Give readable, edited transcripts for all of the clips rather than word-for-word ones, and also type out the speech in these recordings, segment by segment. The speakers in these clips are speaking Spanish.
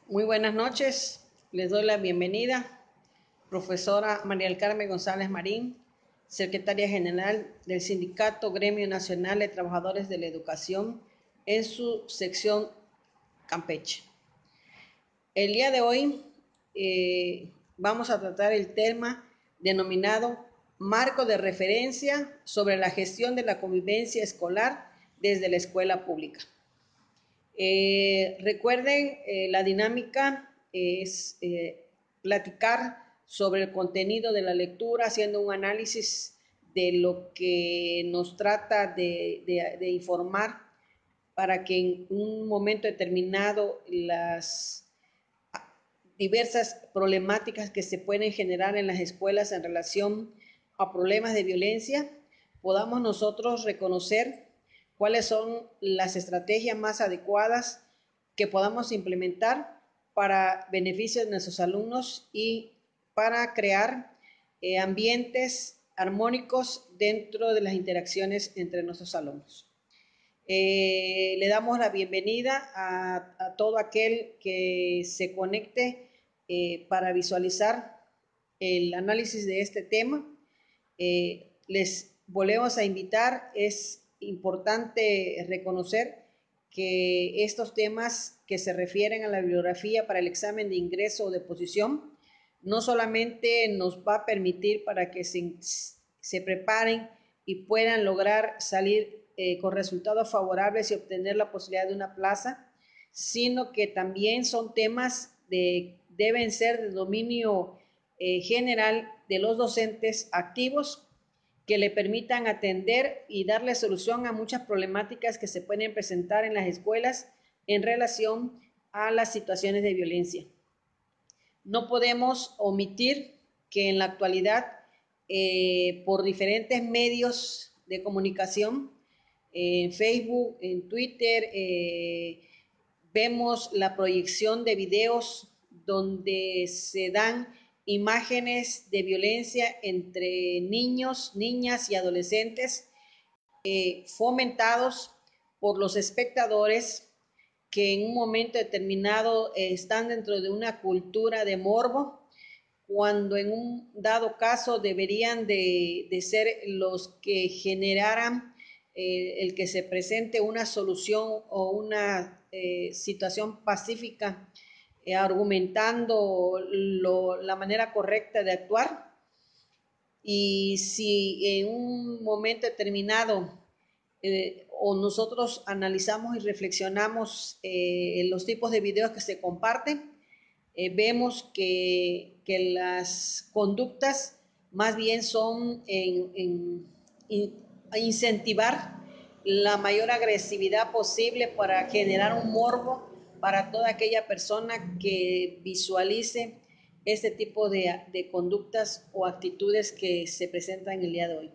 Muy buenas noches, les doy la bienvenida, profesora María del Carmen González Marín, secretaria general del Sindicato Gremio Nacional de Trabajadores de la Educación en su sección Campeche. El día de hoy vamos a tratar el tema denominado Marco de referencia sobre la gestión de la convivencia escolar desde la escuela pública. Recuerden, la dinámica es platicar sobre el contenido de la lectura, haciendo un análisis de lo que nos trata de informar para que en un momento determinado las diversas problemáticas que se pueden generar en las escuelas en relación a problemas de violencia, podamos nosotros reconocer cuáles son las estrategias más adecuadas que podamos implementar para beneficio de nuestros alumnos y para crear ambientes armónicos dentro de las interacciones entre nuestros alumnos. Le damos la bienvenida a todo aquel que se conecte para visualizar el análisis de este tema. Les volvemos a invitar, es importante reconocer que estos temas que se refieren a la bibliografía para el examen de ingreso o de posición no solamente nos va a permitir para que se preparen y puedan lograr salir con resultados favorables y obtener la posibilidad de una plaza, sino que también son temas deben ser de dominio general de los docentes activos que le permitan atender y darle solución a muchas problemáticas que se pueden presentar en las escuelas en relación a las situaciones de violencia. No podemos omitir que en la actualidad, por diferentes medios de comunicación, en Facebook, en Twitter, vemos la proyección de videos donde se dan imágenes de violencia entre niños, niñas y adolescentes, fomentados por los espectadores que en un momento determinado están dentro de una cultura de morbo, cuando en un dado caso deberían de ser los que generaran el que se presente una solución o una situación pacífica, argumentando la manera correcta de actuar. Y si en un momento determinado o nosotros analizamos y reflexionamos los tipos de videos que se comparten, vemos que las conductas más bien son en incentivar la mayor agresividad posible para generar un morbo para toda aquella persona que visualice este tipo de conductas o actitudes que se presentan el día de hoy.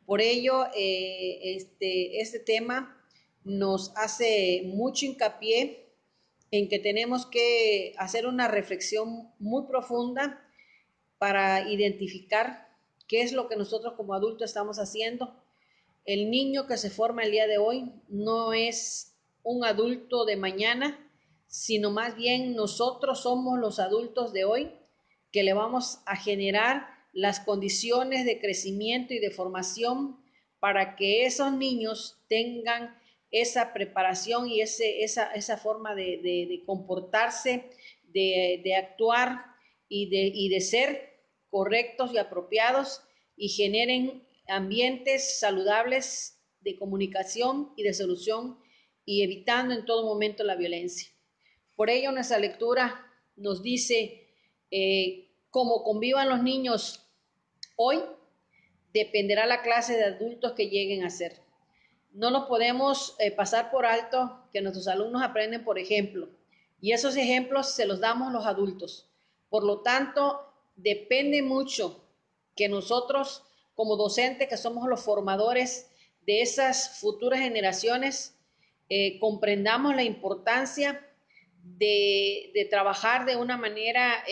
Por ello, este tema nos hace mucho hincapié en que tenemos que hacer una reflexión muy profunda para identificar qué es lo que nosotros como adultos estamos haciendo. El niño que se forma el día de hoy no es un adulto de mañana, sino más bien nosotros somos los adultos de hoy que le vamos a generar las condiciones de crecimiento y de formación para que esos niños tengan esa preparación y esa forma de comportarse, de actuar y de ser correctos y apropiados y generen ambientes saludables de comunicación y de solución y evitando en todo momento la violencia. Por ello, nuestra lectura nos dice cómo convivan los niños hoy, dependerá la clase de adultos que lleguen a ser. No nos podemos pasar por alto que nuestros alumnos aprenden por ejemplo, y esos ejemplos se los damos los adultos. Por lo tanto, depende mucho que nosotros, como docentes, que somos los formadores de esas futuras generaciones, comprendamos la importancia de trabajar de una manera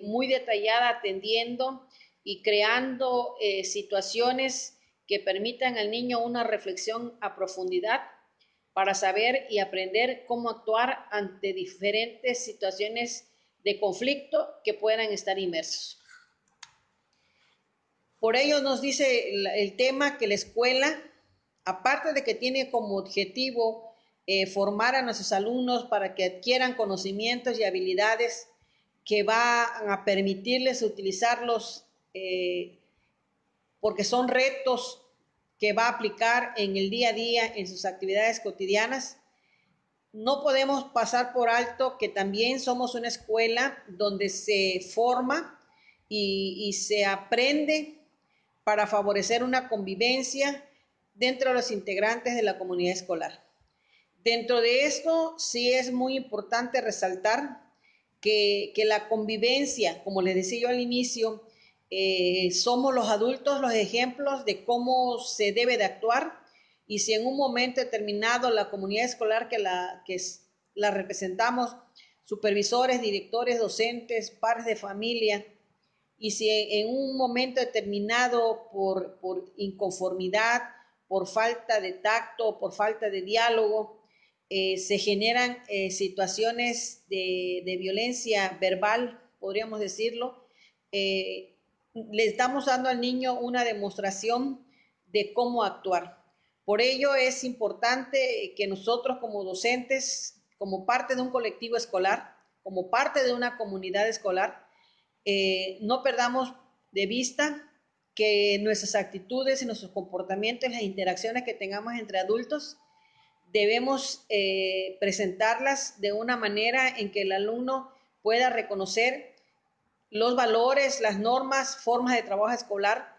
muy detallada, atendiendo y creando situaciones que permitan al niño una reflexión a profundidad para saber y aprender cómo actuar ante diferentes situaciones de conflicto que puedan estar inmersos. Por ello nos dice el tema que la escuela, aparte de que tiene como objetivo formar a nuestros alumnos para que adquieran conocimientos y habilidades que van a permitirles utilizarlos porque son retos que va a aplicar en el día a día en sus actividades cotidianas. No podemos pasar por alto que también somos una escuela donde se forma y se aprende para favorecer una convivencia dentro de los integrantes de la comunidad escolar. Dentro de esto sí es muy importante resaltar que la convivencia, como les decía yo al inicio, somos los adultos los ejemplos de cómo se debe de actuar, y si en un momento determinado la comunidad escolar que la representamos, supervisores, directores, docentes, padres de familia, y si en un momento determinado por inconformidad, por falta de tacto, por falta de diálogo, se generan situaciones de violencia verbal, podríamos decirlo, le estamos dando al niño una demostración de cómo actuar. Por ello es importante que nosotros como docentes, como parte de un colectivo escolar, como parte de una comunidad escolar, no perdamos de vista que nuestras actitudes y nuestros comportamientos, las interacciones que tengamos entre adultos, debemos presentarlas de una manera en que el alumno pueda reconocer los valores, las normas, formas de trabajo escolar,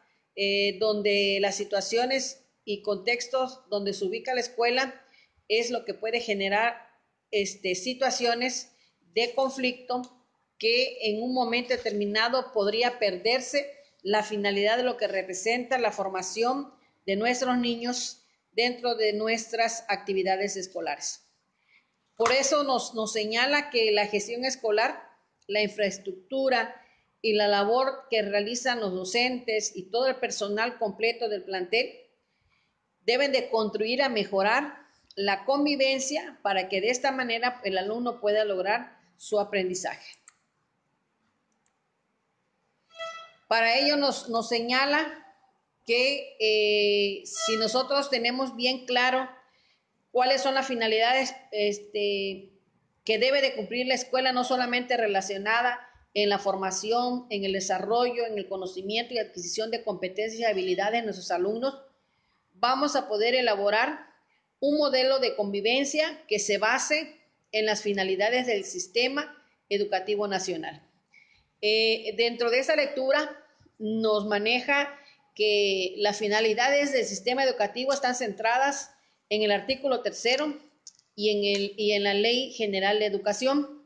donde las situaciones y contextos donde se ubica la escuela es lo que puede generar situaciones de conflicto que en un momento determinado podría perderse la finalidad de lo que representa la formación de nuestros niños dentro de nuestras actividades escolares. Por eso nos señala que la gestión escolar, la infraestructura y la labor que realizan los docentes y todo el personal completo del plantel deben de contribuir a mejorar la convivencia para que de esta manera el alumno pueda lograr su aprendizaje. Para ello nos señala que si nosotros tenemos bien claro cuáles son las finalidades que debe de cumplir la escuela, no solamente relacionada en la formación, en el desarrollo, en el conocimiento y adquisición de competencias y habilidades de nuestros alumnos, vamos a poder elaborar un modelo de convivencia que se base en las finalidades del sistema educativo nacional. Dentro de esa lectura nos maneja que las finalidades del sistema educativo están centradas en el artículo 3 y en la Ley General de Educación,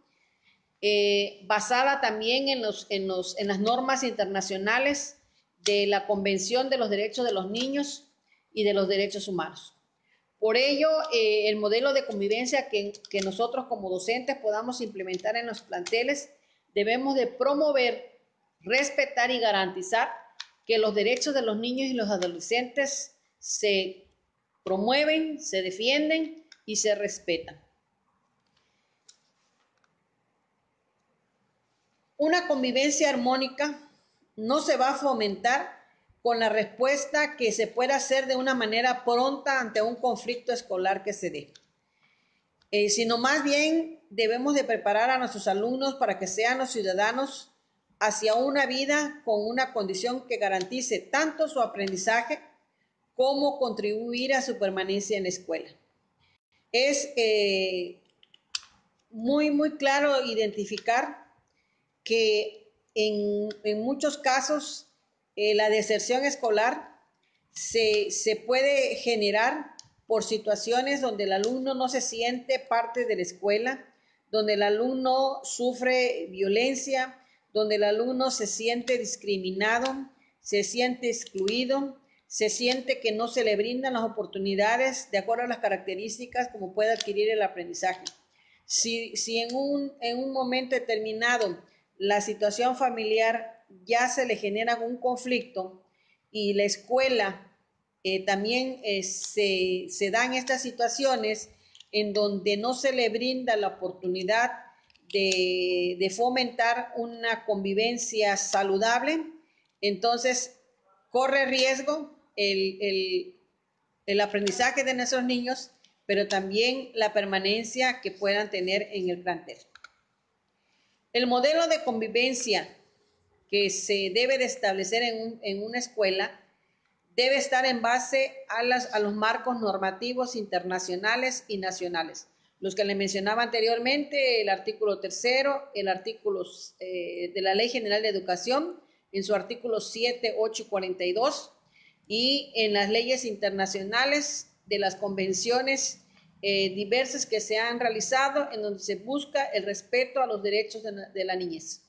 basada también en las normas internacionales de la Convención de los Derechos de los Niños y de los Derechos Humanos. Por ello, el modelo de convivencia que nosotros como docentes podamos implementar en los planteles, debemos de promover, respetar y garantizar que los derechos de los niños y los adolescentes se promueven, se defienden y se respetan. Una convivencia armónica no se va a fomentar con la respuesta que se pueda hacer de una manera pronta ante un conflicto escolar que se dé, sino más bien debemos de preparar a nuestros alumnos para que sean los ciudadanos hacia una vida con una condición que garantice tanto su aprendizaje como contribuir a su permanencia en la escuela. Es muy claro identificar que en muchos casos la deserción escolar se puede generar por situaciones donde el alumno no se siente parte de la escuela, donde el alumno sufre violencia, donde el alumno se siente discriminado, se siente excluido, se siente que no se le brindan las oportunidades de acuerdo a las características como puede adquirir el aprendizaje. Si en un momento determinado la situación familiar ya se le genera un conflicto y la escuela también se dan estas situaciones en donde no se le brinda la oportunidad de fomentar una convivencia saludable, entonces corre riesgo el aprendizaje de nuestros niños, pero también la permanencia que puedan tener en el plantel. El modelo de convivencia que se debe de establecer en una escuela debe estar en base a los marcos normativos internacionales y nacionales. Los que le mencionaba anteriormente, el artículo 3º, el artículo de la Ley General de Educación, en su artículo 7, 8 y 42, y en las leyes internacionales de las convenciones diversas que se han realizado, en donde se busca el respeto a los derechos de la niñez.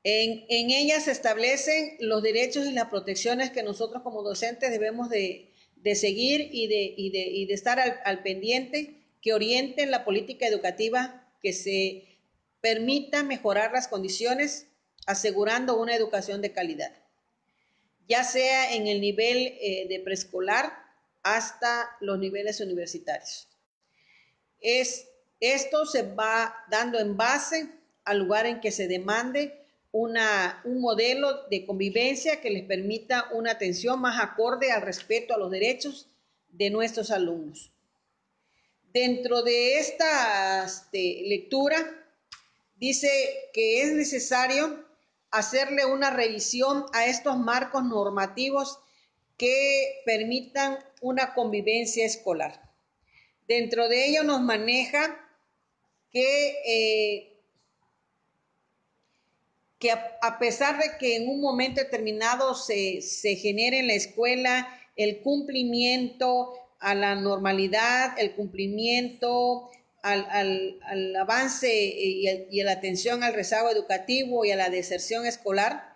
En ellas se establecen los derechos y las protecciones que nosotros como docentes debemos de seguir y de estar al pendiente, que orienten la política educativa, que se permita mejorar las condiciones, asegurando una educación de calidad, ya sea en el nivel de preescolar hasta los niveles universitarios. Esto se va dando en base al lugar en que se demande un modelo de convivencia que les permita una atención más acorde al respeto a los derechos de nuestros alumnos. Dentro de esta lectura dice que es necesario hacerle una revisión a estos marcos normativos que permitan una convivencia escolar. Dentro de ello nos maneja que a pesar de que en un momento determinado se genere en la escuela el cumplimiento a la normalidad, el cumplimiento al avance y a la atención al rezago educativo y a la deserción escolar,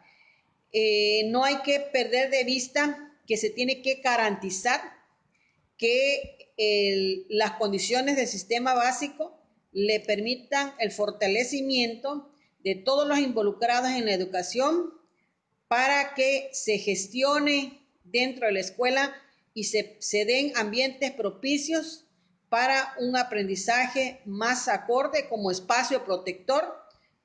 no hay que perder de vista que se tiene que garantizar que las condiciones del sistema básico le permitan el fortalecimiento de todos los involucrados en la educación para que se gestione dentro de la escuela y se den ambientes propicios para un aprendizaje más acorde como espacio protector,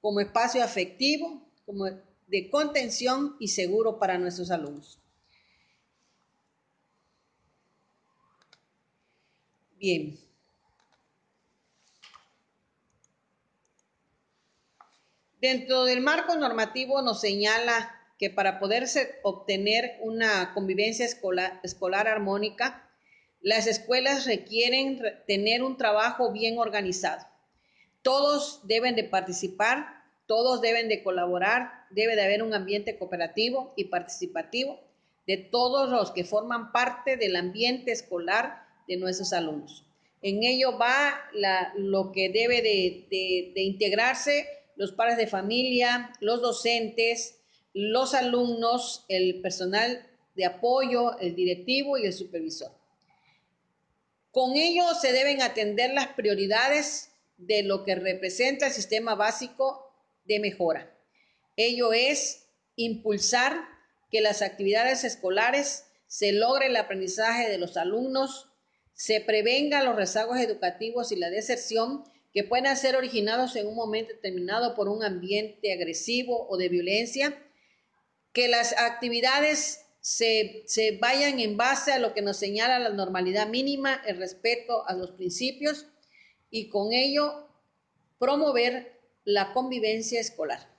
como espacio afectivo, como de contención y seguro para nuestros alumnos. Bien. Dentro del marco normativo nos señala que para poderse obtener una convivencia escolar armónica, las escuelas requieren tener un trabajo bien organizado. Todos deben de participar, todos deben de colaborar, debe de haber un ambiente cooperativo y participativo de todos los que forman parte del ambiente escolar de nuestros alumnos. En ello va lo que debe de integrarse los padres de familia, los docentes, los alumnos, el personal de apoyo, el directivo y el supervisor. Con ello se deben atender las prioridades de lo que representa el sistema básico de mejora. Ello es impulsar que las actividades escolares se logre el aprendizaje de los alumnos, se prevengan los rezagos educativos y la deserción que puedan ser originados en un momento determinado por un ambiente agresivo o de violencia, que las actividades se vayan en base a lo que nos señala la normalidad mínima, el respeto a los principios y con ello promover la convivencia escolar.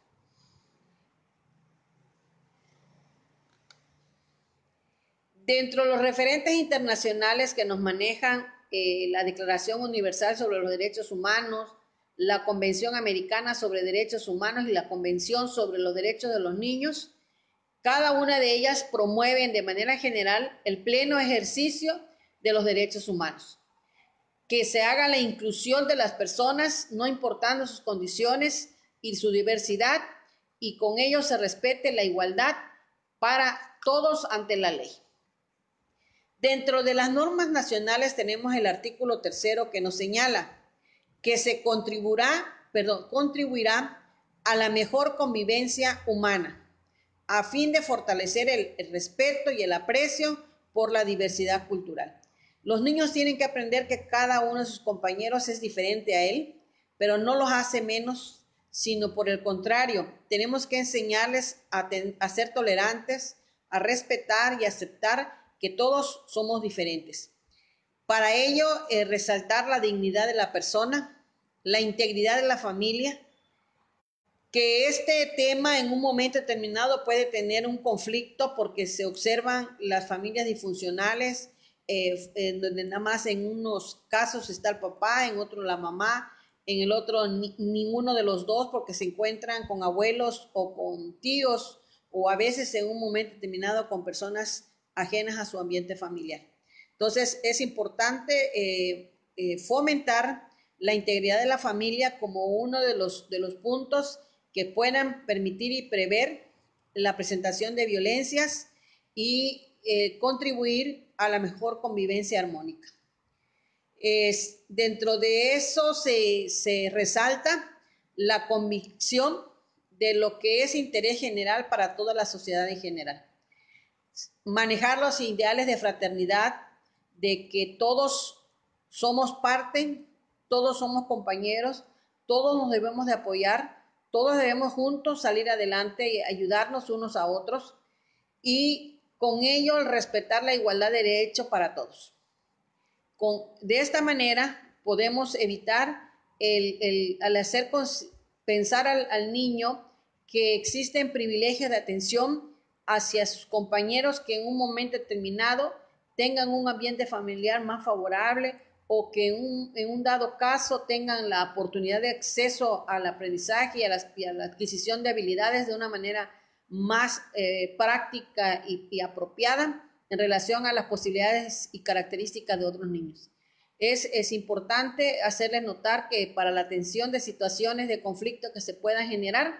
Dentro de los referentes internacionales que nos manejan la Declaración Universal sobre los Derechos Humanos, la Convención Americana sobre Derechos Humanos y la Convención sobre los Derechos de los Niños, cada una de ellas promueven de manera general el pleno ejercicio de los derechos humanos, que se haga la inclusión de las personas, no importando sus condiciones y su diversidad, y con ello se respete la igualdad para todos ante la ley. Dentro de las normas nacionales tenemos el artículo 3º que nos señala que se contribuirá a la mejor convivencia humana a fin de fortalecer el respeto y el aprecio por la diversidad cultural. Los niños tienen que aprender que cada uno de sus compañeros es diferente a él, pero no los hace menos, sino por el contrario, tenemos que enseñarles a ser tolerantes, a respetar y aceptar que todos somos diferentes. Para ello, resaltar la dignidad de la persona, la integridad de la familia, que este tema en un momento determinado puede tener un conflicto porque se observan las familias disfuncionales, donde nada más en unos casos está el papá, en otro la mamá, en el otro ninguno de los dos porque se encuentran con abuelos o con tíos o a veces en un momento determinado con personas ajenas a su ambiente familiar. Entonces es importante fomentar la integridad de la familia como uno de los puntos que puedan permitir y prever la presentación de violencias y contribuir a la mejor convivencia armónica. Dentro de eso se resalta la convicción de lo que es interés general para toda la sociedad en general. Manejar los ideales de fraternidad, de que todos somos parte, todos somos compañeros, todos nos debemos de apoyar, todos debemos juntos salir adelante y ayudarnos unos a otros y con ello respetar la igualdad de derechos para todos. De esta manera podemos evitar al hacer pensar al niño que existen privilegios de atención hacia sus compañeros que en un momento determinado tengan un ambiente familiar más favorable o que en un dado caso tengan la oportunidad de acceso al aprendizaje y a la adquisición de habilidades de una manera más práctica y apropiada en relación a las posibilidades y características de otros niños. Es importante hacerles notar que para la atención de situaciones de conflicto que se puedan generar,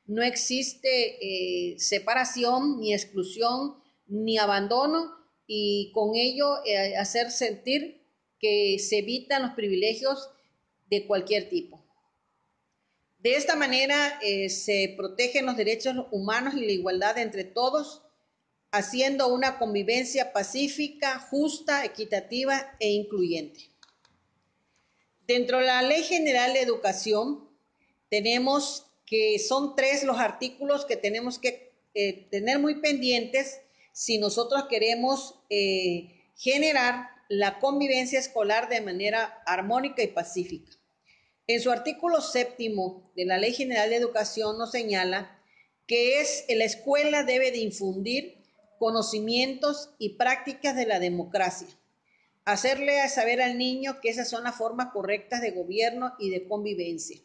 no existe separación, ni exclusión, ni abandono, y con ello hacer sentir que se evitan los privilegios de cualquier tipo. De esta manera se protegen los derechos humanos y la igualdad entre todos, haciendo una convivencia pacífica, justa, equitativa e incluyente. Dentro de la Ley General de Educación tenemos que son 3 los artículos que tenemos que tener muy pendientes si nosotros queremos generar la convivencia escolar de manera armónica y pacífica. En su artículo 7º de la Ley General de Educación nos señala que la escuela debe de infundir conocimientos y prácticas de la democracia, hacerle saber al niño que esas son las formas correctas de gobierno y de convivencia,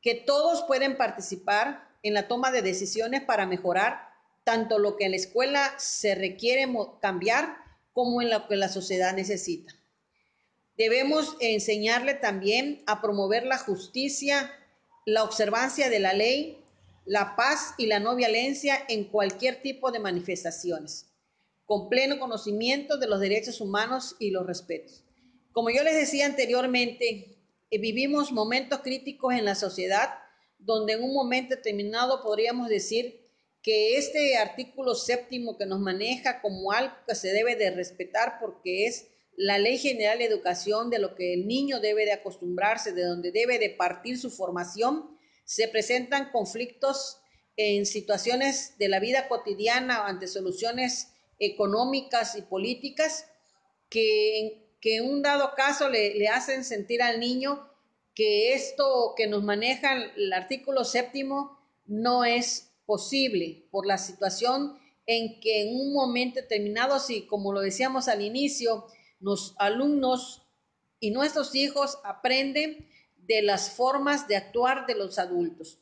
que todos pueden participar en la toma de decisiones para mejorar tanto lo que en la escuela se requiere cambiar como en lo que la sociedad necesita. Debemos enseñarle también a promover la justicia, la observancia de la ley, la paz y la no violencia en cualquier tipo de manifestaciones, con pleno conocimiento de los derechos humanos y los respetos. Como yo les decía anteriormente, vivimos momentos críticos en la sociedad donde en un momento determinado podríamos decir que este artículo 7º que nos maneja como algo que se debe de respetar porque es la Ley General de Educación, de lo que el niño debe de acostumbrarse, de donde debe de partir su formación, se presentan conflictos en situaciones de la vida cotidiana ante soluciones económicas y políticas que en un dado caso le hacen sentir al niño que esto que nos maneja el artículo 7º no es posible por la situación en que en un momento determinado, si como lo decíamos al inicio, los alumnos y nuestros hijos aprenden de las formas de actuar de los adultos.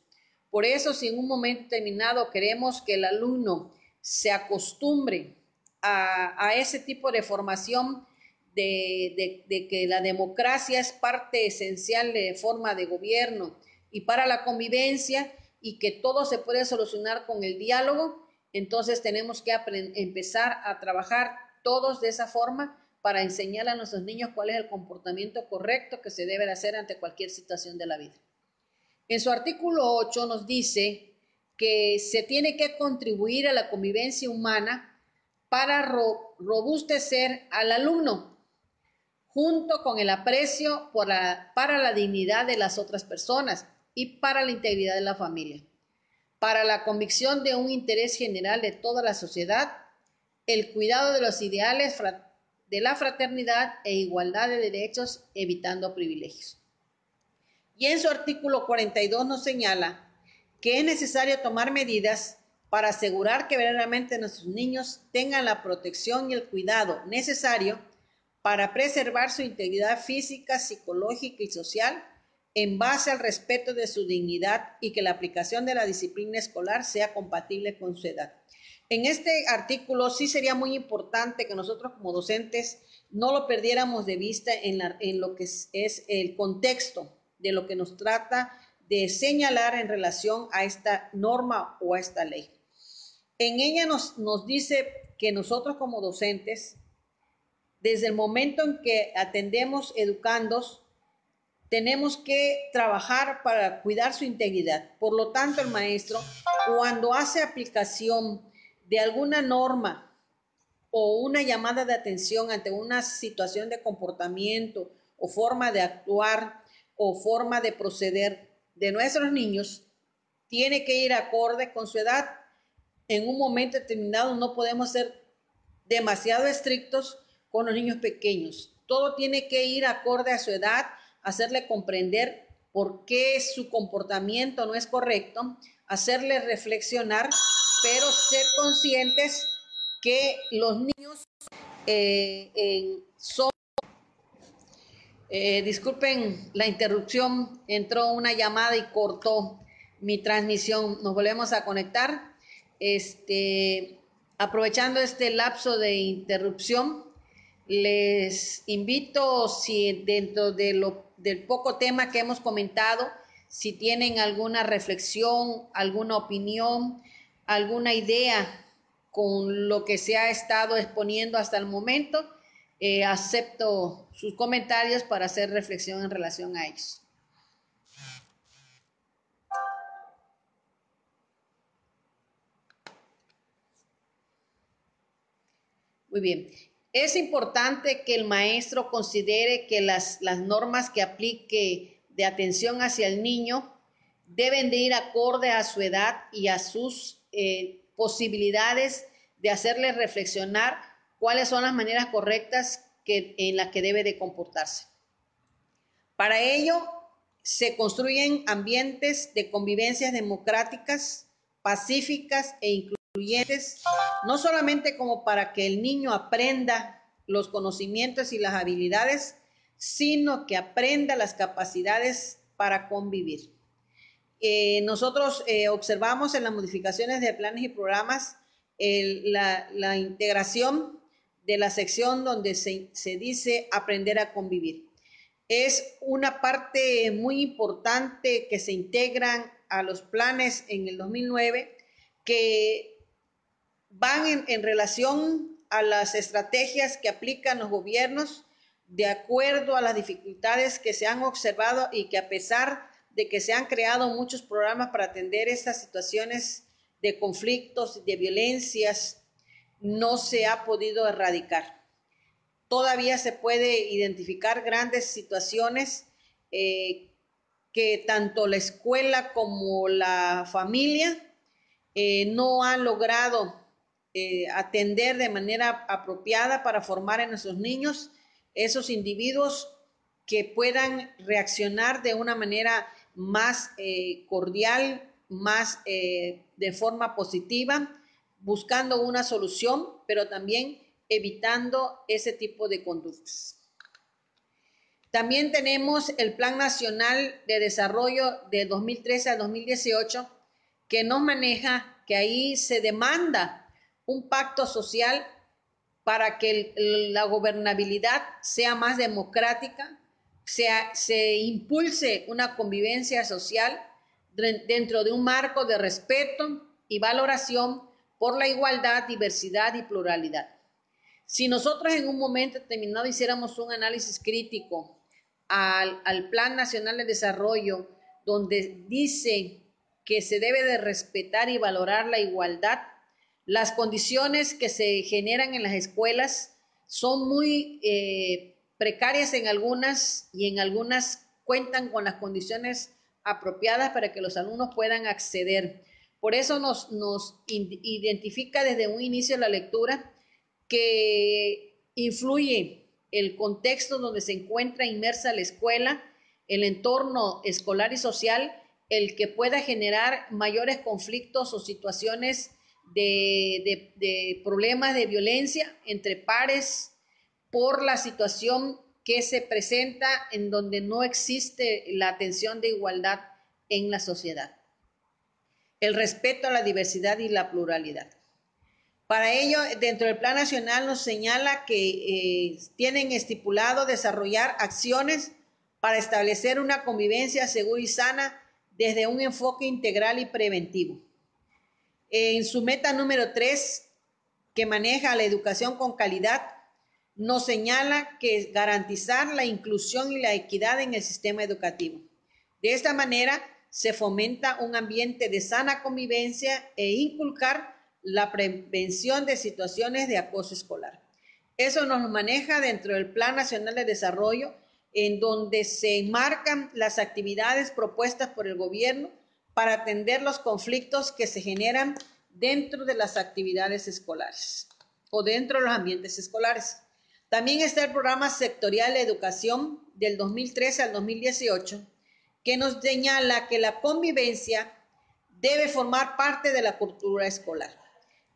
Por eso, si en un momento determinado queremos que el alumno se acostumbre a ese tipo de formación de que la democracia es parte esencial de forma de gobierno y para la convivencia y que todo se puede solucionar con el diálogo, entonces tenemos que empezar a trabajar todos de esa forma para enseñar a nuestros niños cuál es el comportamiento correcto que se debe de hacer ante cualquier situación de la vida. En su artículo 8 nos dice que se tiene que contribuir a la convivencia humana para robustecer al alumno. junto con el aprecio para la dignidad de las otras personas y para la integridad de la familia, para la convicción de un interés general de toda la sociedad, el cuidado de los ideales de la fraternidad e igualdad de derechos, evitando privilegios. Y en su artículo 42 nos señala que es necesario tomar medidas para asegurar que verdaderamente nuestros niños tengan la protección y el cuidado necesario para preservar su integridad física, psicológica y social en base al respeto de su dignidad y que la aplicación de la disciplina escolar sea compatible con su edad. En este artículo sí sería muy importante que nosotros como docentes no lo perdiéramos de vista en lo que es el contexto de lo que nos trata de señalar en relación a esta norma o a esta ley. En ella nos dice que nosotros como docentes, desde el momento en que atendemos educandos, tenemos que trabajar para cuidar su integridad. Por lo tanto, el maestro, cuando hace aplicación de alguna norma o una llamada de atención ante una situación de comportamiento o forma de actuar o forma de proceder de nuestros niños, tiene que ir acorde con su edad. En un momento determinado no podemos ser demasiado estrictos con los niños pequeños. Todo tiene que ir acorde a su edad, hacerle comprender por qué su comportamiento no es correcto, hacerle reflexionar, pero ser conscientes que los niños son... disculpen la interrupción, entró una llamada y cortó mi transmisión. Nos volvemos a conectar. Aprovechando este lapso de interrupción, les invito, si dentro del poco tema que hemos comentado, si tienen alguna reflexión, alguna opinión, alguna idea con lo que se ha estado exponiendo hasta el momento, acepto sus comentarios para hacer reflexión en relación a ellos. Muy bien. Es importante que el maestro considere que las normas que aplique de atención hacia el niño deben de ir acorde a su edad y a sus posibilidades de hacerle reflexionar cuáles son las maneras correctas en las que debe de comportarse. Para ello, se construyen ambientes de convivencias democráticas, pacíficas e incluyentes, no solamente como para que el niño aprenda los conocimientos y las habilidades, sino que aprenda las capacidades para convivir. Nosotros observamos en las modificaciones de planes y programas la integración de la sección donde se dice aprender a convivir. Es una parte muy importante que se integran a los planes en el 2009 que van en relación a las estrategias que aplican los gobiernos de acuerdo a las dificultades que se han observado y que a pesar de que se han creado muchos programas para atender estas situaciones de conflictos, de violencias, no se ha podido erradicar. Todavía se puede identificar grandes situaciones que tanto la escuela como la familia no han logrado atender de manera apropiada para formar en nuestros niños esos individuos que puedan reaccionar de una manera más cordial, más de forma positiva, buscando una solución, pero también evitando ese tipo de conductas. También tenemos el Plan Nacional de Desarrollo de 2013 a 2018, que nos maneja, que ahí se demanda un pacto social para que la gobernabilidad sea más democrática, se impulse una convivencia social dentro de un marco de respeto y valoración por la igualdad, diversidad y pluralidad. Si nosotros en un momento determinado hiciéramos un análisis crítico al Plan Nacional de Desarrollo, donde dice que se debe de respetar y valorar la igualdad, las condiciones que se generan en las escuelas son muy precarias en algunas y en algunas cuentan con las condiciones apropiadas para que los alumnos puedan acceder. Por eso nos identifica desde un inicio de la lectura que influye el contexto donde se encuentra inmersa la escuela, el entorno escolar y social, el que pueda generar mayores conflictos o situaciones de problemas de violencia entre pares por la situación que se presenta en donde no existe la atención de igualdad en la sociedad. El respeto a la diversidad y la pluralidad. Para ello, dentro del Plan Nacional nos señala que tienen estipulado desarrollar acciones para establecer una convivencia segura y sana desde un enfoque integral y preventivo. En su meta número 3, que maneja la educación con calidad, nos señala que garantizar la inclusión y la equidad en el sistema educativo. De esta manera, se fomenta un ambiente de sana convivencia e inculcar la prevención de situaciones de acoso escolar. Eso nos maneja dentro del Plan Nacional de Desarrollo, en donde se enmarcan las actividades propuestas por el gobierno para atender los conflictos que se generan dentro de las actividades escolares o dentro de los ambientes escolares. También está el programa sectorial de educación del 2013 al 2018, que nos señala que la convivencia debe formar parte de la cultura escolar.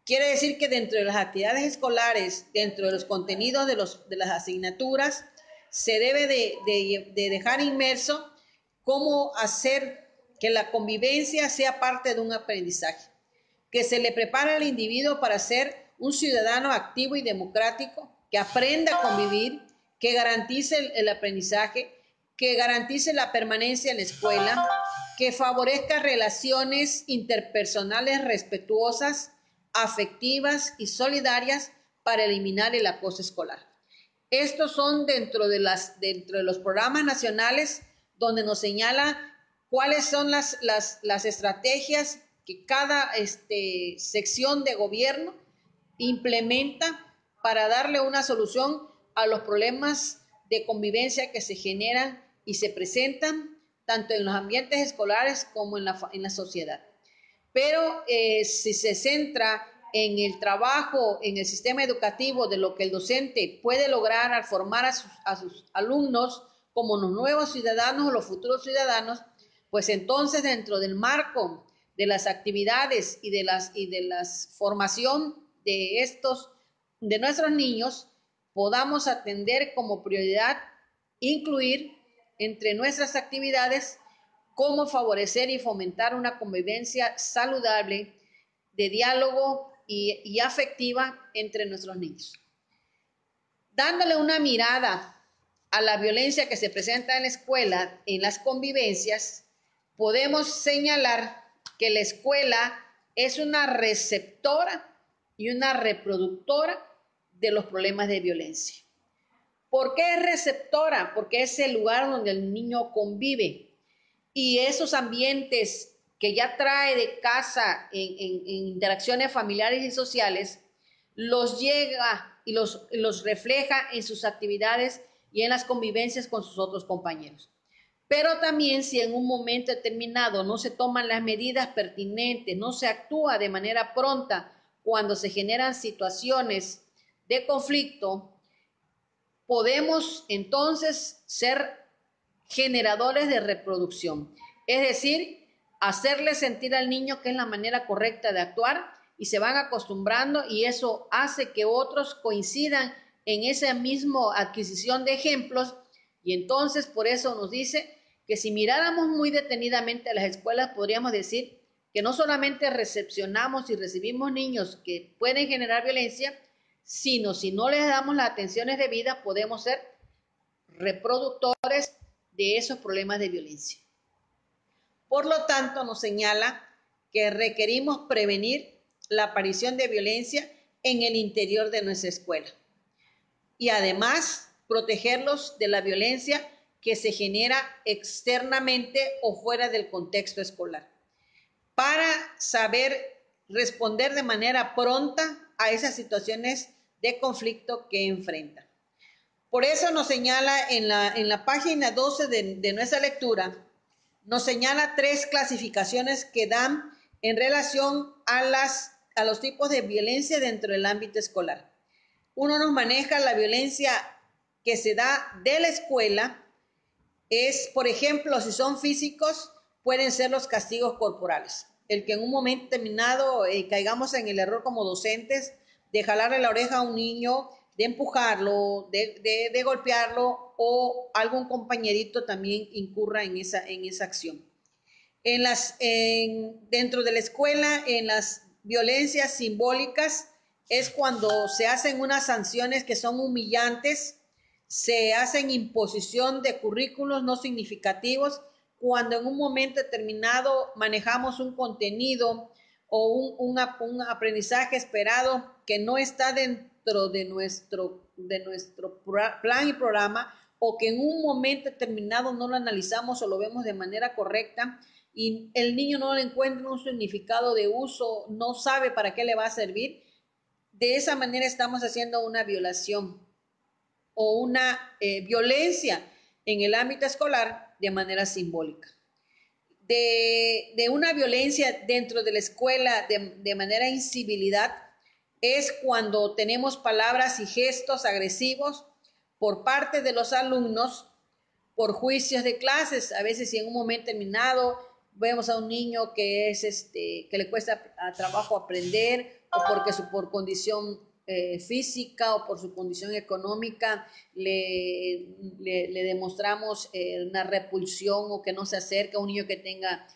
Quiere decir que dentro de las actividades escolares, dentro de los contenidos de las asignaturas, se debe de dejar inmerso cómo hacer que la convivencia sea parte de un aprendizaje, que se le prepara al individuo para ser un ciudadano activo y democrático, que aprenda a convivir, que garantice el aprendizaje, que garantice la permanencia en la escuela, que favorezca relaciones interpersonales respetuosas, afectivas y solidarias para eliminar el acoso escolar. Estos son dentro de los programas nacionales donde nos señala cuáles son las estrategias que cada sección de gobierno implementa para darle una solución a los problemas de convivencia que se generan y se presentan tanto en los ambientes escolares como en la sociedad. Pero si se centra en el trabajo, en el sistema educativo, de lo que el docente puede lograr al formar a sus alumnos como los nuevos ciudadanos o los futuros ciudadanos, pues entonces dentro del marco de las actividades y de las formación de nuestros niños, podamos atender como prioridad, incluir entre nuestras actividades cómo favorecer y fomentar una convivencia saludable de diálogo y afectiva entre nuestros niños. Dándole una mirada a la violencia que se presenta en la escuela, en las convivencias, podemos señalar que la escuela es una receptora y una reproductora de los problemas de violencia. ¿Por qué es receptora? Porque es el lugar donde el niño convive y esos ambientes que ya trae de casa en interacciones familiares y sociales, los llega y los refleja en sus actividades y en las convivencias con sus otros compañeros. Pero también si en un momento determinado no se toman las medidas pertinentes, no se actúa de manera pronta cuando se generan situaciones de conflicto, podemos entonces ser generadores de reproducción. Es decir, hacerle sentir al niño que es la manera correcta de actuar y se van acostumbrando y eso hace que otros coincidan en esa misma adquisición de ejemplos y entonces por eso nos dice que si miráramos muy detenidamente a las escuelas podríamos decir que no solamente recepcionamos y recibimos niños que pueden generar violencia, sino si no les damos las atenciones debidas podemos ser reproductores de esos problemas de violencia. Por lo tanto, nos señala que requerimos prevenir la aparición de violencia en el interior de nuestra escuela y además protegerlos de la violencia que se genera externamente o fuera del contexto escolar, para saber responder de manera pronta a esas situaciones de conflicto que enfrentan. Por eso nos señala en la página 12 de nuestra lectura, nos señala 3 clasificaciones que dan en relación a los tipos de violencia dentro del ámbito escolar. Uno nos maneja la violencia que se da de la escuela, es, por ejemplo, si son físicos, pueden ser los castigos corporales. El que en un momento determinado caigamos en el error como docentes de jalarle la oreja a un niño, de empujarlo, de golpearlo, o algún compañerito también incurra en esa acción. Dentro de la escuela, en las violencias simbólicas, es cuando se hacen unas sanciones que son humillantes, se hacen imposición de currículos no significativos, cuando en un momento determinado manejamos un contenido o un aprendizaje esperado que no está dentro de nuestro plan y programa, o que en un momento determinado no lo analizamos o lo vemos de manera correcta y el niño no le encuentra un significado de uso, no sabe para qué le va a servir. De esa manera estamos haciendo una violación o una violencia en el ámbito escolar de manera simbólica. De una violencia dentro de la escuela de manera incivilidad es cuando tenemos palabras y gestos agresivos por parte de los alumnos por juicios de clases. A veces, si en un momento determinado vemos a un niño que le cuesta trabajo aprender, o porque por condición física o por su condición económica le demostramos una repulsión, o que no se acerca a un niño que tenga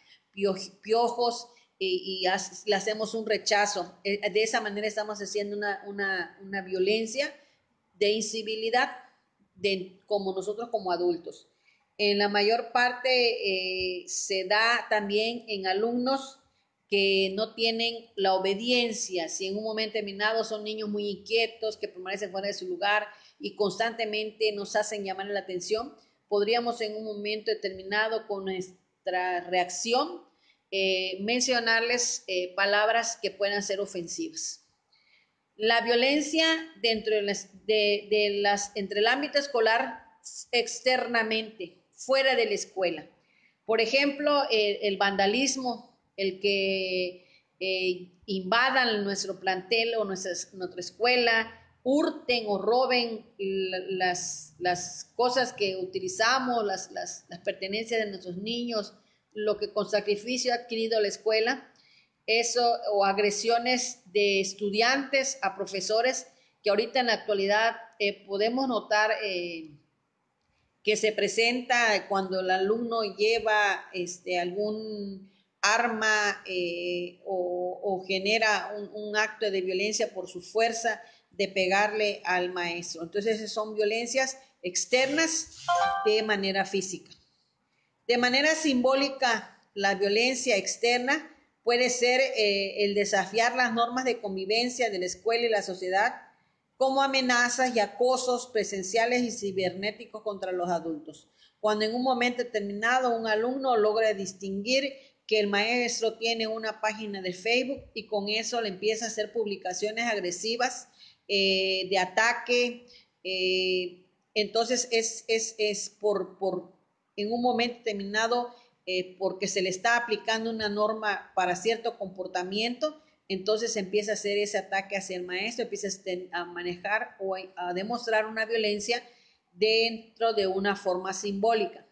piojos, le hacemos un rechazo. De esa manera estamos haciendo una violencia de incivilidad como nosotros como adultos. En la mayor parte se da también en alumnos que no tienen la obediencia. Si en un momento determinado son niños muy inquietos, que permanecen fuera de su lugar y constantemente nos hacen llamar la atención, podríamos en un momento determinado con nuestra reacción mencionarles palabras que puedan ser ofensivas. La violencia dentro entre el ámbito escolar externamente, fuera de la escuela. Por ejemplo, el vandalismo, el que invadan nuestro plantel o nuestra escuela, hurten o roben las cosas que utilizamos, las pertenencias de nuestros niños, lo que con sacrificio ha adquirido la escuela. Eso, o agresiones de estudiantes a profesores, que ahorita en la actualidad podemos notar que se presenta cuando el alumno lleva algún arma o genera un acto de violencia por su fuerza de pegarle al maestro. Entonces, esas son violencias externas de manera física. De manera simbólica, la violencia externa puede ser el desafiar las normas de convivencia de la escuela y la sociedad, como amenazas y acosos presenciales y cibernéticos contra los adultos. Cuando en un momento determinado un alumno logra distinguir que el maestro tiene una página de Facebook y con eso le empieza a hacer publicaciones agresivas de ataque, entonces es por en un momento determinado porque se le está aplicando una norma para cierto comportamiento, entonces empieza a hacer ese ataque hacia el maestro, empieza a manejar o a demostrar una violencia dentro de una forma simbólica.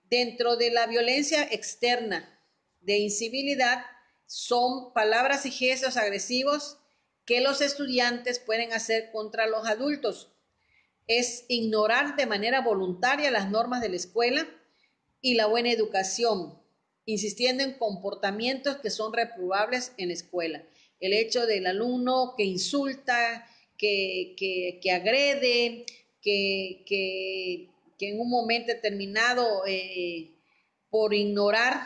Dentro de la violencia externa de incivilidad son palabras y gestos agresivos que los estudiantes pueden hacer contra los adultos. Es ignorar de manera voluntaria las normas de la escuela y la buena educación, insistiendo en comportamientos que son reprobables en la escuela. El hecho del alumno que insulta, que agrede, que en un momento determinado, por ignorar,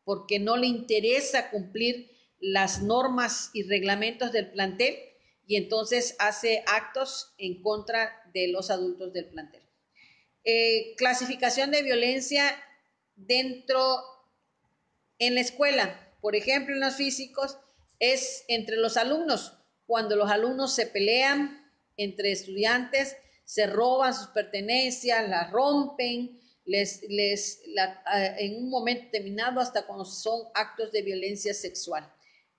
porque no le interesa cumplir las normas y reglamentos del plantel, y entonces hace actos en contra de los adultos del plantel. Clasificación de violencia en la escuela. Por ejemplo, en los físicos es entre los alumnos, cuando los alumnos se pelean entre estudiantes, se roban sus pertenencias, las rompen, en un momento determinado hasta cuando son actos de violencia sexual.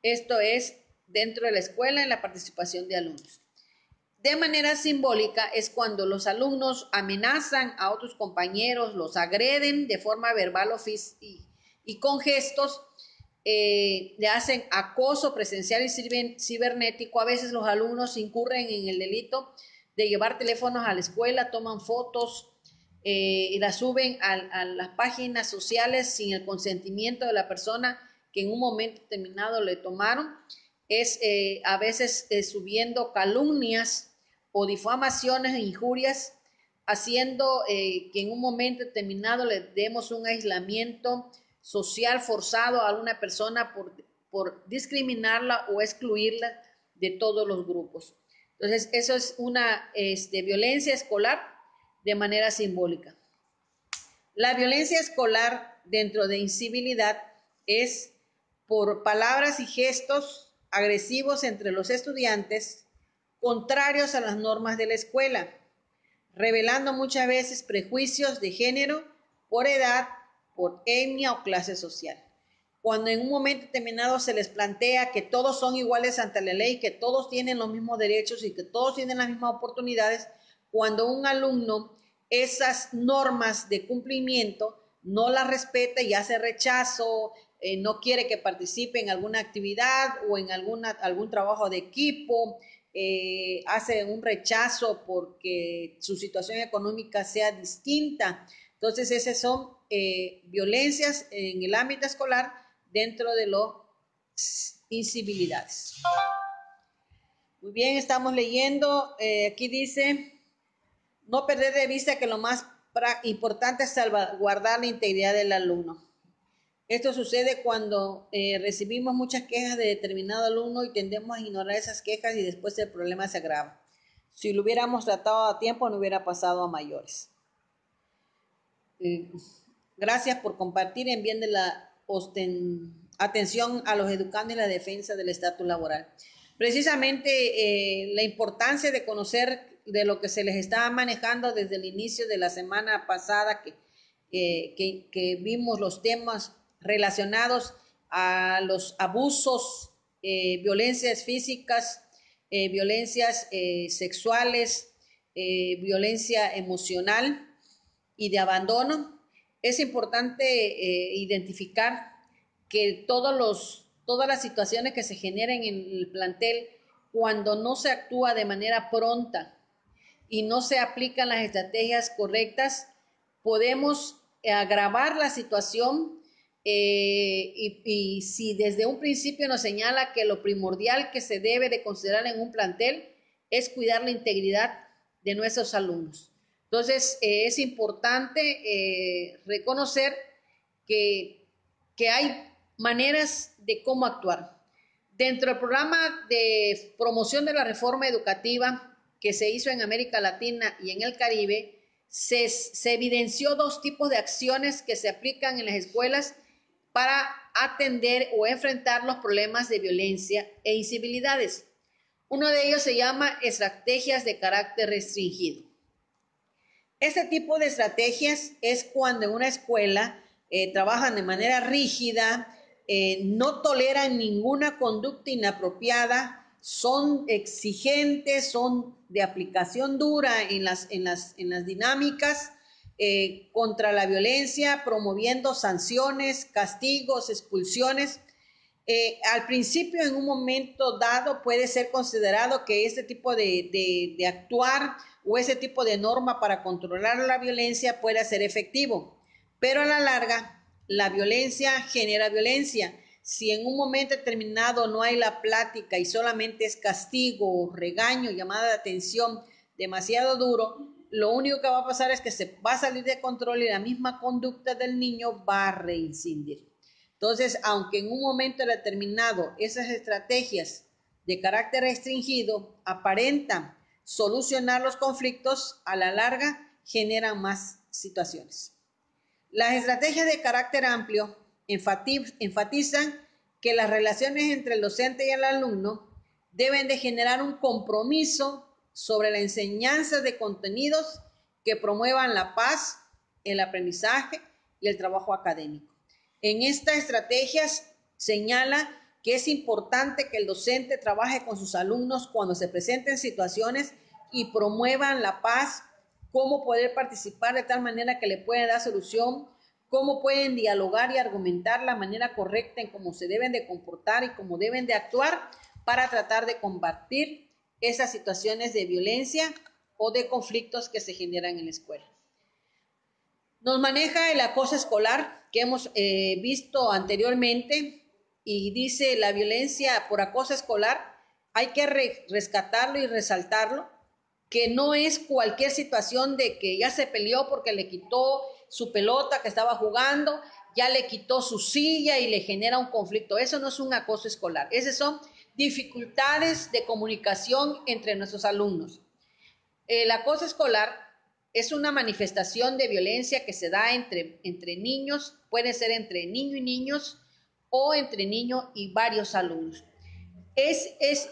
Esto es dentro de la escuela en la participación de alumnos. De manera simbólica es cuando los alumnos amenazan a otros compañeros, los agreden de forma verbal y con gestos, le hacen acoso presencial y cibernético. A veces los alumnos incurren en el delito de llevar teléfonos a la escuela, toman fotos y las suben a las páginas sociales sin el consentimiento de la persona que en un momento determinado le tomaron. A veces subiendo calumnias o difamaciones e injurias, haciendo que en un momento determinado le demos un aislamiento social forzado a alguna persona por discriminarla o excluirla de todos los grupos. Entonces, eso es una violencia escolar de manera simbólica. La violencia escolar dentro de incivilidad es por palabras y gestos agresivos entre los estudiantes, contrarios a las normas de la escuela, revelando muchas veces prejuicios de género, por edad, por etnia o clase social. Cuando en un momento determinado se les plantea que todos son iguales ante la ley, que todos tienen los mismos derechos y que todos tienen las mismas oportunidades, cuando un alumno esas normas de cumplimiento no las respeta y hace rechazo, no quiere que participe en alguna actividad o en algún trabajo de equipo, hace un rechazo porque su situación económica sea distinta. Entonces, esas son violencias en el ámbito escolar dentro de las incivilidades. Muy bien, estamos leyendo. Aquí dice, no perder de vista que lo más importante es salvaguardar la integridad del alumno. Esto sucede cuando recibimos muchas quejas de determinado alumno y tendemos a ignorar esas quejas y después el problema se agrava. Si lo hubiéramos tratado a tiempo, no hubiera pasado a mayores. Gracias por compartir. Envíen de la atención a los educandos y la defensa del estatus laboral. Precisamente la importancia de conocer de lo que se les estaba manejando desde el inicio de la semana pasada que vimos los temas relacionados a los abusos, violencias físicas, violencias sexuales, violencia emocional y de abandono. Es importante identificar que todas las situaciones que se generen en el plantel, cuando no se actúa de manera pronta y no se aplican las estrategias correctas, podemos agravar la situación y si desde un principio nos señala que lo primordial que se debe de considerar en un plantel es cuidar la integridad de nuestros alumnos. Entonces, es importante reconocer que hay maneras de cómo actuar. Dentro del programa de promoción de la reforma educativa que se hizo en América Latina y en el Caribe, se evidenció dos tipos de acciones que se aplican en las escuelas para atender o enfrentar los problemas de violencia e incivilidades. Uno de ellos se llama estrategias de carácter restringido. Este tipo de estrategias es cuando en una escuela trabajan de manera rígida, no toleran ninguna conducta inapropiada, son exigentes, son de aplicación dura en las dinámicas contra la violencia, promoviendo sanciones, castigos, expulsiones. Al principio, en un momento dado, puede ser considerado que este tipo de actuar o ese tipo de norma para controlar la violencia puede ser efectivo, pero a la larga la violencia genera violencia. Si en un momento determinado no hay la plática y solamente es castigo, regaño, llamada de atención demasiado duro, lo único que va a pasar es que se va a salir de control y la misma conducta del niño va a reincidir. Entonces, aunque en un momento determinado esas estrategias de carácter restringido aparentan solucionar los conflictos, a la larga generan más situaciones. Las estrategias de carácter amplio enfatizan que las relaciones entre el docente y el alumno deben de generar un compromiso sobre la enseñanza de contenidos que promuevan la paz, el aprendizaje y el trabajo académico. En estas estrategias señala que es importante que el docente trabaje con sus alumnos cuando se presenten situaciones y promuevan la paz, cómo poder participar de tal manera que le puedan dar solución, cómo pueden dialogar y argumentar la manera correcta en cómo se deben de comportar y cómo deben de actuar para tratar de combatir esas situaciones de violencia o de conflictos que se generan en la escuela. Nos maneja el acoso escolar que hemos visto anteriormente y dice la violencia por acoso escolar hay que rescatarlo y resaltarlo, que no es cualquier situación de que ya se peleó porque le quitó su pelota que estaba jugando, ya le quitó su silla y le genera un conflicto. Eso no es un acoso escolar, esas son dificultades de comunicación entre nuestros alumnos. El acoso escolar es una manifestación de violencia que se da entre niños, puede ser entre niño y niños o entre niño y varios alumnos.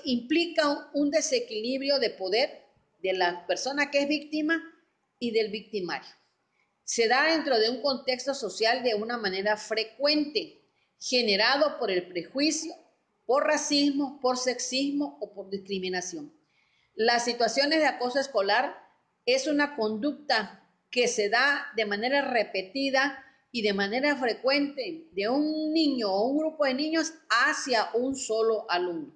Implica un desequilibrio de poder de la persona que es víctima y del victimario. Se da dentro de un contexto social de una manera frecuente, generado por el prejuicio, por racismo, por sexismo o por discriminación. Las situaciones de acoso escolar es una conducta que se da de manera repetida y de manera frecuente de un niño o un grupo de niños hacia un solo alumno.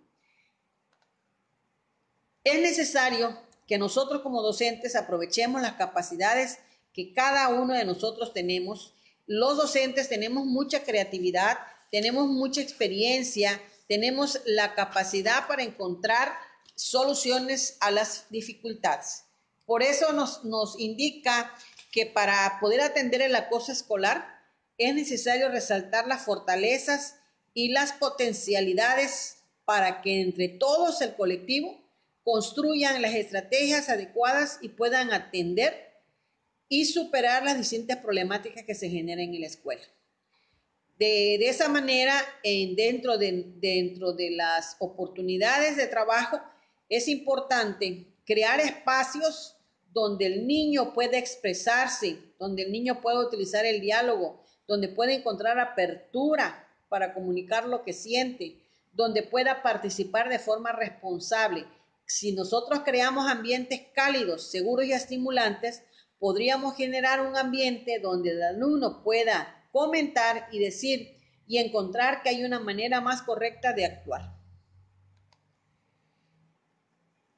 Es necesario que nosotros como docentes aprovechemos las capacidades que cada uno de nosotros tenemos. Los docentes tenemos mucha creatividad, tenemos mucha experiencia, tenemos la capacidad para encontrar soluciones a las dificultades. Por eso nos indica que para poder atender el acoso escolar es necesario resaltar las fortalezas y las potencialidades para que entre todos el colectivo construyan las estrategias adecuadas y puedan atender y superar las distintas problemáticas que se generan en la escuela. De esa manera, dentro de las oportunidades de trabajo, es importante crear espacios donde el niño pueda expresarse, donde el niño pueda utilizar el diálogo, donde pueda encontrar apertura para comunicar lo que siente, donde pueda participar de forma responsable. Si nosotros creamos ambientes cálidos, seguros y estimulantes, podríamos generar un ambiente donde el alumno pueda comentar y decir y encontrar que hay una manera más correcta de actuar.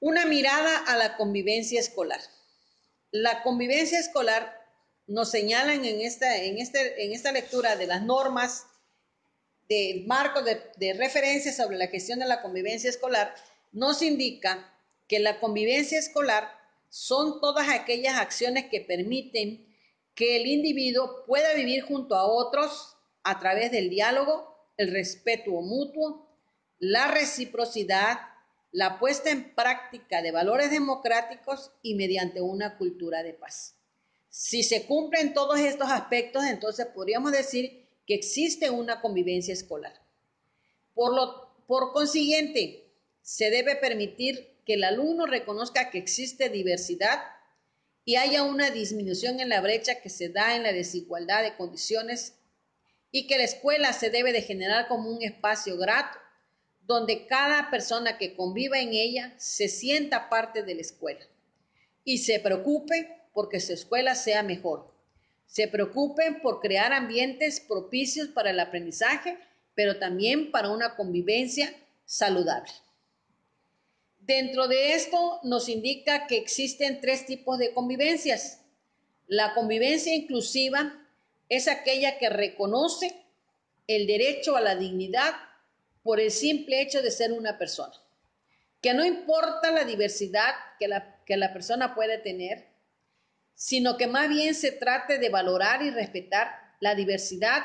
Una mirada a la convivencia escolar. La convivencia escolar nos señalan en esta lectura de las normas de marcos de referencia sobre la gestión de la convivencia escolar, nos indica que la convivencia escolar son todas aquellas acciones que permiten que el individuo pueda vivir junto a otros a través del diálogo, el respeto mutuo, la reciprocidad, la puesta en práctica de valores democráticos y mediante una cultura de paz. Si se cumplen todos estos aspectos, entonces podríamos decir que existe una convivencia escolar. Por consiguiente, se debe permitir que el alumno reconozca que existe diversidad y haya una disminución en la brecha que se da en la desigualdad de condiciones y que la escuela se debe de generar como un espacio grato donde cada persona que conviva en ella se sienta parte de la escuela y se preocupe porque su escuela sea mejor. Se preocupen por crear ambientes propicios para el aprendizaje, pero también para una convivencia saludable. Dentro de esto nos indica que existen 3 tipos de convivencias. La convivencia inclusiva es aquella que reconoce el derecho a la dignidad por el simple hecho de ser una persona. Que no importa la diversidad que la persona puede tener, sino que más bien se trate de valorar y respetar la diversidad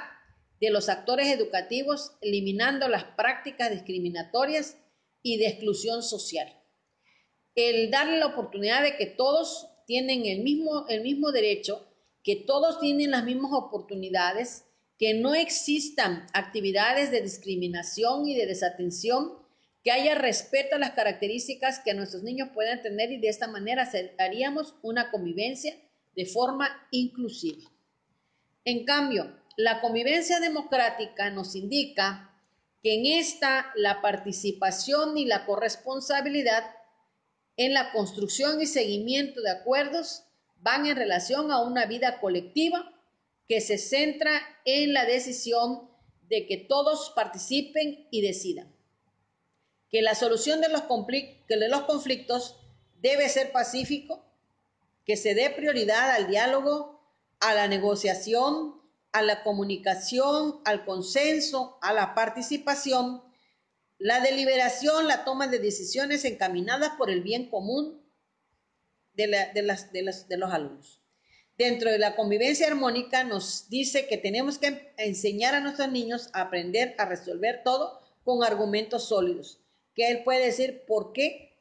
de los actores educativos, eliminando las prácticas discriminatorias y de exclusión social. El darle la oportunidad de que todos tienen el mismo derecho, que todos tienen las mismas oportunidades, que no existan actividades de discriminación y de desatención, que haya respeto a las características que nuestros niños puedan tener y de esta manera haríamos una convivencia de forma inclusiva. En cambio, la convivencia democrática nos indica que en esta la participación y la corresponsabilidad en la construcción y seguimiento de acuerdos van en relación a una vida colectiva que se centra en la decisión de que todos participen y decidan. Que la solución de los conflictos debe ser pacífico, que se dé prioridad al diálogo, a la negociación, a la comunicación, al consenso, a la participación, la deliberación, la toma de decisiones encaminadas por el bien común de los alumnos. Dentro de la convivencia armónica nos dice que tenemos que enseñar a nuestros niños a aprender a resolver todo con argumentos sólidos, que él puede decir por qué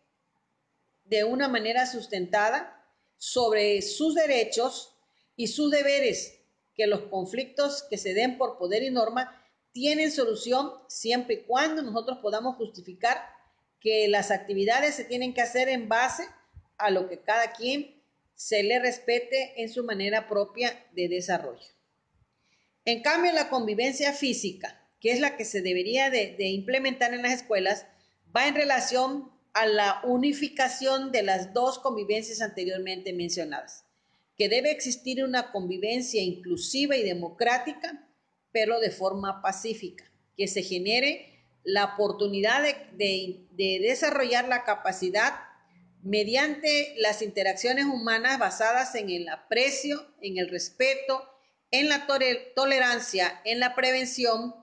de una manera sustentada sobre sus derechos y sus deberes, que los conflictos que se den por poder y norma tienen solución siempre y cuando nosotros podamos justificar que las actividades se tienen que hacer en base a lo que cada quien se le respete en su manera propia de desarrollo. En cambio, la convivencia física, que es la que se debería de implementar en las escuelas, va en relación a la unificación de las dos convivencias anteriormente mencionadas, que debe existir una convivencia inclusiva y democrática, pero de forma pacífica, que se genere la oportunidad de desarrollar la capacidad mediante las interacciones humanas basadas en el aprecio, en el respeto, en la tolerancia, en la prevención,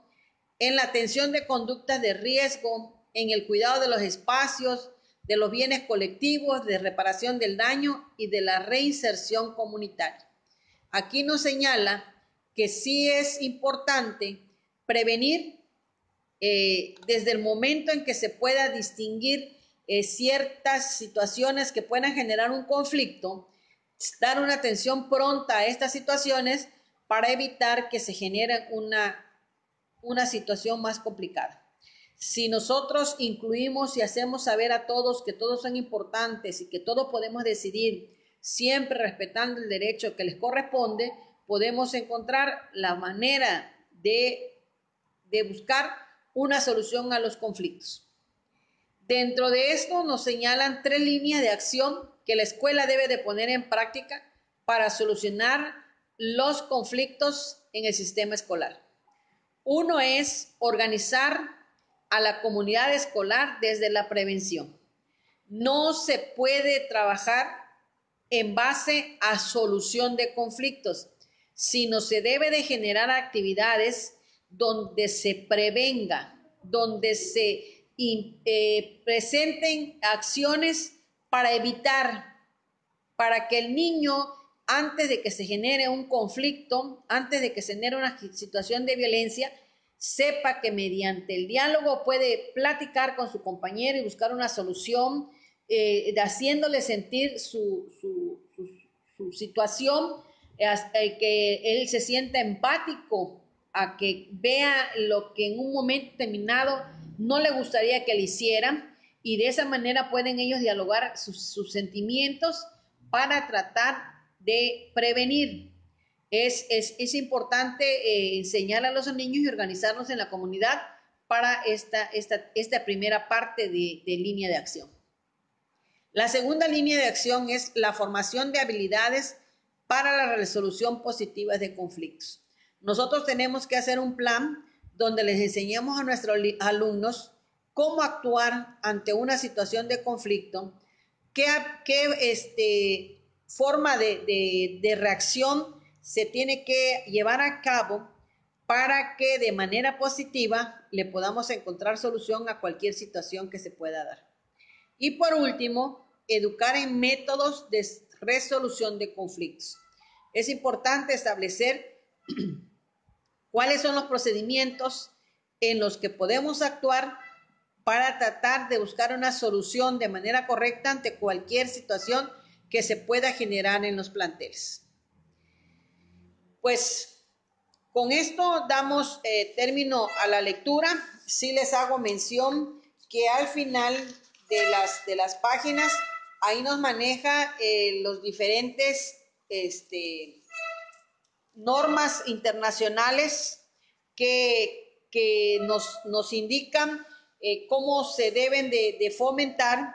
en la atención de conductas de riesgo, en el cuidado de los espacios, de los bienes colectivos, de reparación del daño y de la reinserción comunitaria. Aquí nos señala que sí es importante prevenir desde el momento en que se pueda distinguir ciertas situaciones que puedan generar un conflicto, dar una atención pronta a estas situaciones para evitar que se genere una situación más complicada. Si nosotros incluimos y hacemos saber a todos que todos son importantes y que todos podemos decidir, siempre respetando el derecho que les corresponde, podemos encontrar la manera de buscar una solución a los conflictos. Dentro de esto nos señalan 3 líneas de acción que la escuela debe de poner en práctica para solucionar los conflictos en el sistema escolar. Uno es organizar a la comunidad escolar desde la prevención. No se puede trabajar en base a solución de conflictos, sino se debe de generar actividades donde se prevenga, donde se presenten acciones para evitar, para que el niño, antes de que se genere un conflicto, antes de que se genere una situación de violencia, sepa que mediante el diálogo puede platicar con su compañero y buscar una solución, haciéndole sentir su situación, que él se sienta empático, a que vea lo que en un momento determinado no le gustaría que le hicieran, y de esa manera pueden ellos dialogar sus sentimientos para tratar de prevenir. Es importante enseñar a los niños y organizarnos en la comunidad para esta primera parte de línea de acción. La segunda línea de acción es la formación de habilidades para la resolución positiva de conflictos. Nosotros tenemos que hacer un plan donde les enseñemos a nuestros alumnos cómo actuar ante una situación de conflicto, qué forma de reacción se tiene que llevar a cabo para que de manera positiva le podamos encontrar solución a cualquier situación que se pueda dar. Y por último, educar en métodos de resolución de conflictos. Es importante establecer cuáles son los procedimientos en los que podemos actuar para tratar de buscar una solución de manera correcta ante cualquier situación que se pueda generar en los planteles. Pues con esto damos término a la lectura. Sí les hago mención que al final de las páginas, ahí nos maneja los diferentes normas internacionales que nos indican cómo se deben de fomentar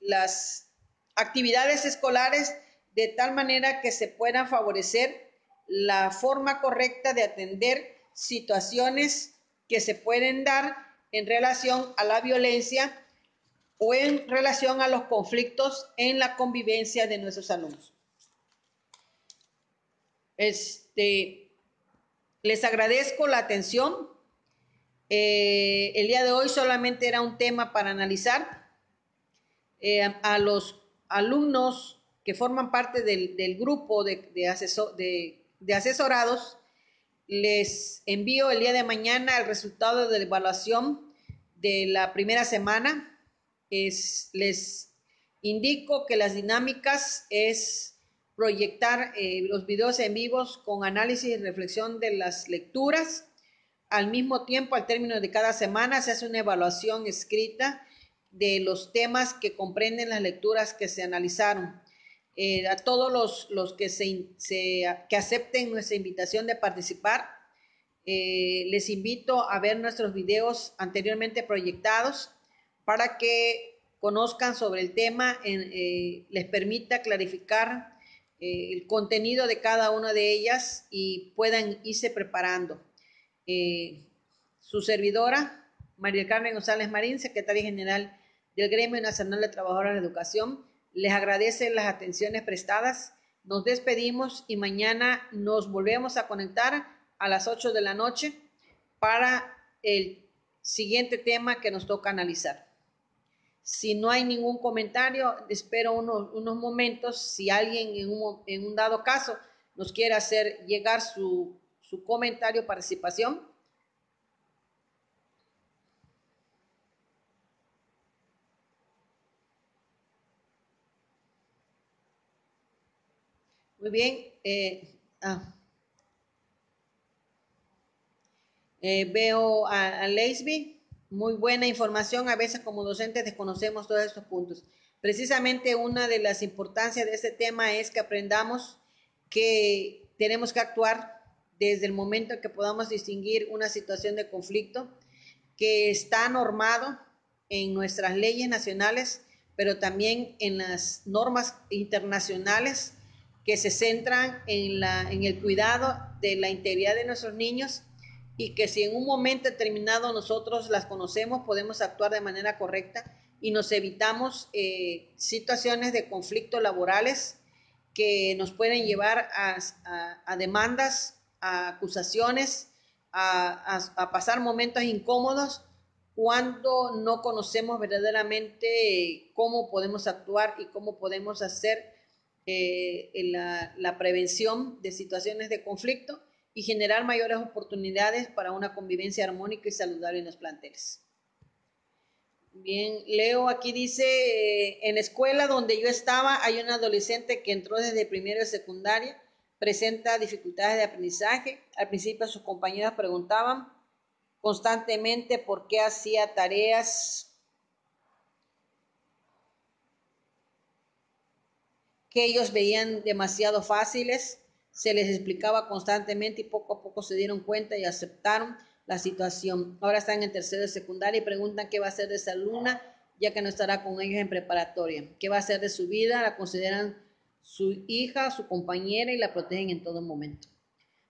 las actividades escolares de tal manera que se puedan favorecer la forma correcta de atender situaciones que se pueden dar en relación a la violencia o en relación a los conflictos en la convivencia de nuestros alumnos. Les agradezco la atención. El día de hoy solamente era un tema para analizar. A los alumnos que forman parte del grupo de asesorados, les envío el día de mañana el resultado de la evaluación de la primera semana. Les indico que las dinámicas es proyectar los videos en vivos con análisis y reflexión de las lecturas. Al mismo tiempo, al término de cada semana, se hace una evaluación escrita de los temas que comprenden las lecturas que se analizaron. A todos los que acepten nuestra invitación de participar, les invito a ver nuestros videos anteriormente proyectados para que conozcan sobre el tema, les permita clarificar el contenido de cada una de ellas y puedan irse preparando. Su servidora, María Carmen González Marín, secretaria general del Gremio Nacional de Trabajadoras de Educación, les agradece las atenciones prestadas. Nos despedimos y mañana nos volvemos a conectar a las 8 de la noche para el siguiente tema que nos toca analizar. Si no hay ningún comentario, espero unos momentos. Si alguien en un dado caso nos quiere hacer llegar su comentario o participación. Muy bien. Veo a Leisby. Muy buena información. A veces como docentes desconocemos todos estos puntos. Precisamente una de las importancias de este tema es que aprendamos que tenemos que actuar desde el momento en que podamos distinguir una situación de conflicto que está normado en nuestras leyes nacionales, pero también en las normas internacionales que se centran en el cuidado de la integridad de nuestros niños, y que si en un momento determinado nosotros las conocemos, podemos actuar de manera correcta y nos evitamos situaciones de conflictos laborales que nos pueden llevar a demandas, a acusaciones, a pasar momentos incómodos cuando no conocemos verdaderamente cómo podemos actuar y cómo podemos hacer la prevención de situaciones de conflicto y generar mayores oportunidades para una convivencia armónica y saludable en los planteles. Bien, Leo aquí dice, en la escuela donde yo estaba hay un adolescente que entró desde primero de secundaria, presenta dificultades de aprendizaje. Al principio sus compañeros preguntaban constantemente por qué hacía tareas que ellos veían demasiado fáciles. Se les explicaba constantemente y poco a poco se dieron cuenta y aceptaron la situación. Ahora están en tercero de secundaria y preguntan qué va a hacer de esa alumna, ya que no estará con ellos en preparatoria. ¿Qué va a hacer de su vida? La consideran su hija, su compañera y la protegen en todo momento.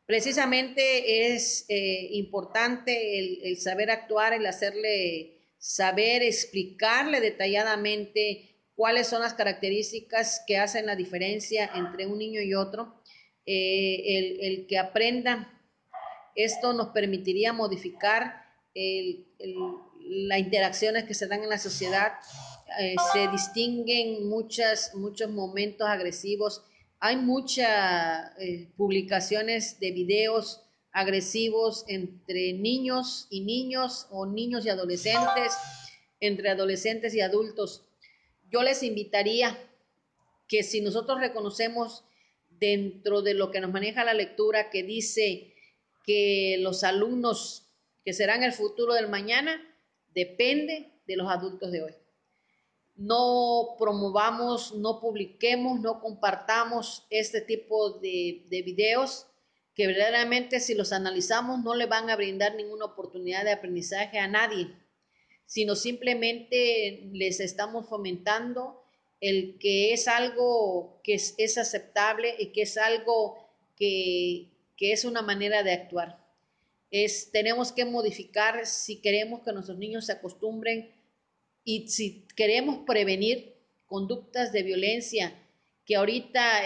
Precisamente es importante el saber actuar, el hacerle saber, explicarle detalladamente cuáles son las características que hacen la diferencia entre un niño y otro. El que aprenda esto nos permitiría modificar las interacciones que se dan en la sociedad. Se distinguen muchos momentos agresivos. Hay muchas publicaciones de videos agresivos entre niños y niños o niños y adolescentes, entre adolescentes y adultos. Yo les invitaría que si nosotros reconocemos dentro de lo que nos maneja la lectura que dice que los alumnos que serán el futuro del mañana, depende de los adultos de hoy. No promovamos, no publiquemos, no compartamos este tipo de videos que verdaderamente si los analizamos no le van a brindar ninguna oportunidad de aprendizaje a nadie, sino simplemente les estamos fomentando el que es algo que es aceptable y que es algo que es una manera de actuar. Tenemos que modificar si queremos que nuestros niños se acostumbren y si queremos prevenir conductas de violencia que ahorita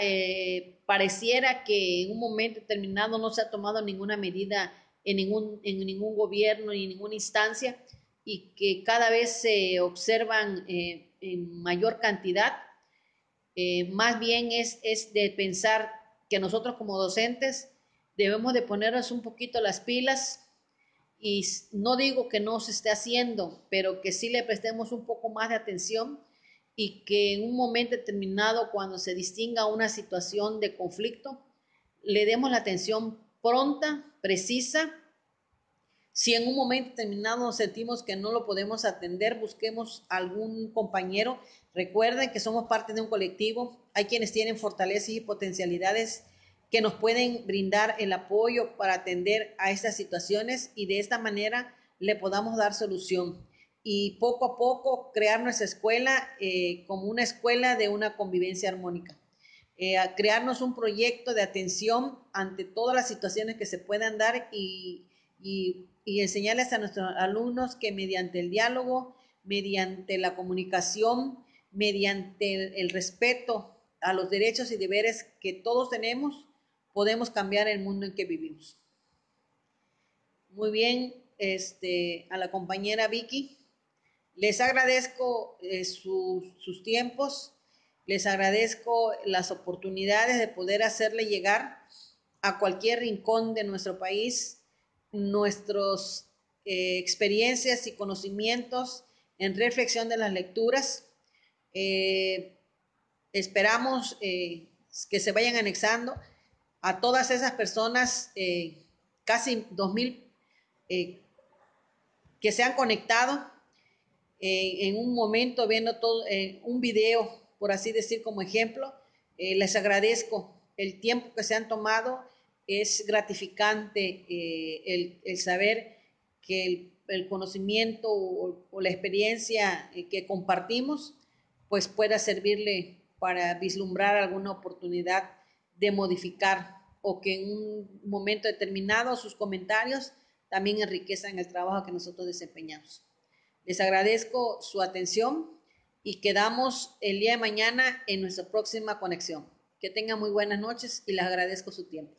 pareciera que en un momento determinado no se ha tomado ninguna medida en ningún gobierno ni en ninguna instancia y que cada vez se observan en mayor cantidad, más bien es de pensar que nosotros como docentes debemos de ponernos un poquito las pilas y no digo que no se esté haciendo, pero que sí le prestemos un poco más de atención y que en un momento determinado, cuando se distinga una situación de conflicto, le demos la atención pronta, precisa. Si en un momento determinado sentimos que no lo podemos atender, busquemos algún compañero. Recuerden que somos parte de un colectivo. Hay quienes tienen fortalezas y potencialidades que nos pueden brindar el apoyo para atender a estas situaciones y de esta manera le podamos dar solución. Y poco a poco crear nuestra escuela como una escuela de una convivencia armónica. A crearnos un proyecto de atención ante todas las situaciones que se puedan dar y enseñarles a nuestros alumnos que mediante el diálogo, mediante la comunicación, mediante el respeto a los derechos y deberes que todos tenemos, podemos cambiar el mundo en que vivimos. Muy bien, a la compañera Vicky, les agradezco sus tiempos, les agradezco las oportunidades de poder hacerle llegar a cualquier rincón de nuestro país nuestras experiencias y conocimientos en reflexión de las lecturas. Esperamos que se vayan anexando a todas esas personas, casi 2000 que se han conectado en un momento viendo todo un video, por así decir, como ejemplo. Les agradezco el tiempo que se han tomado. Es gratificante el saber que el conocimiento o la experiencia que compartimos pues pueda servirle para vislumbrar alguna oportunidad de modificar o que en un momento determinado sus comentarios también enriquezcan el trabajo que nosotros desempeñamos. Les agradezco su atención y quedamos el día de mañana en nuestra próxima conexión. Que tengan muy buenas noches y les agradezco su tiempo.